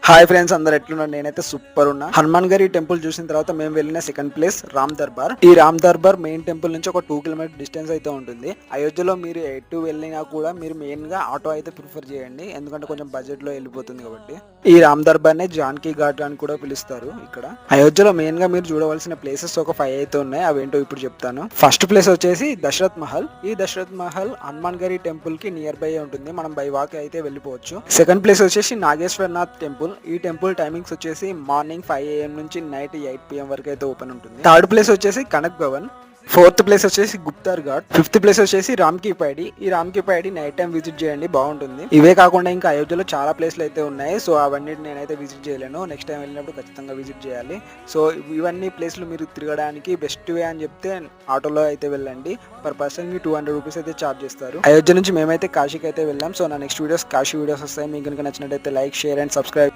Hi friends, అందరు ఎట్లున్నారు? నేనైతే సూపర్ ఉన్నా. హనుమాన్ గరి టెంపుల్ చూసిన తర్వాత మేము వెళ్ళిన సెకండ్ ప్లేస్ రామ్ దర్బార్. ఈ రామ్ దర్బార్ మెయిన్ టెంపుల్ నుంచి ఒక 2 కిలోమీటర్ డిస్టెన్స్ అయితే ఉంటుంది. అయోధ్యలో మీరు ఎటు వెళ్ళినా కూడా మీరు మెయిన్ గా ఆటో అయితే ప్రిఫర్ చేయండి, ఎందుకంటే కొంచెం బడ్జెట్ లో వెళ్ళిపోతుంది కాబట్టి. ఈ రామ్ దర్బార్ నే జానకి ఘాట్ అని కూడా పిలుస్తారు. ఇక్కడ అయోధ్యలో మెయిన్ గా మీరు చూడవలసిన ప్లేసెస్ ఒక 5 అయితే ఉన్నాయి. అవేంటో ఇప్పుడు చెప్తాను. ఫస్ట్ ప్లేస్ వచ్చేసి దశరథ్ మహల్. ఈ దశరథ్ మహల్ హనుమాన్ గరి టెంపుల్ కి నియర్ బై ఉంటుంది, మనం బై వాక్ అయితే వెళ్ళిపోవచ్చు. సెకండ్ ప్లేస్ వచ్చేసి నాగేశ్వరనాథ్ టెంపుల్. ఈ టెంపుల్ టైమింగ్స్ వచ్చేసి మార్నింగ్ 5 AM నుంచి నైట్ 8 PM వరకు అయితే ఓపెన్ ఉంటుంది. థర్డ్ ప్లేస్ వచ్చేసి కనక్ భవన్. ఫోర్త్ ప్లేస్ వచ్చేసి గుప్తార్ ఘాట్. ఫిఫ్త్ ప్లేస్ వచ్చేసి రామ్కి పైడి. ఈ రామ్కి పైడి నైట్ టైం విజిట్ చేయండి, బాగుంటుంది. ఇవే కాకుండా ఇంకా అయోధ్యలో చాలా ప్లేస్లు అయితే ఉన్నాయి. సో అవన్నీ నేనైతే విజిట్ చేయలేను, నెక్స్ట్ టైం వెళ్ళినప్పుడు ఖచ్చితంగా విజిట్ చేయాలి. సో ఇవన్నీ ప్లేస్లు మీరు తిరగడానికి బెస్ట్ వే అని చెప్తే ఆటోలో అయితే వెళ్ళండి. పర్ పర్సన్ కి 200 రూపీస్ అయితే ఛార్జ్ చేస్తారు. అయోధ్య నుంచి మేమైతే కాశీకి అయితే వెళ్ళాం. సో నా నెక్స్ట్ వీడియోస్ కాశీ వీడియోస్ వస్తాయి. మీకు కనుక నచ్చినట్టయితే లైక్, షేర్ అండ్ సబ్స్క్రైబ్.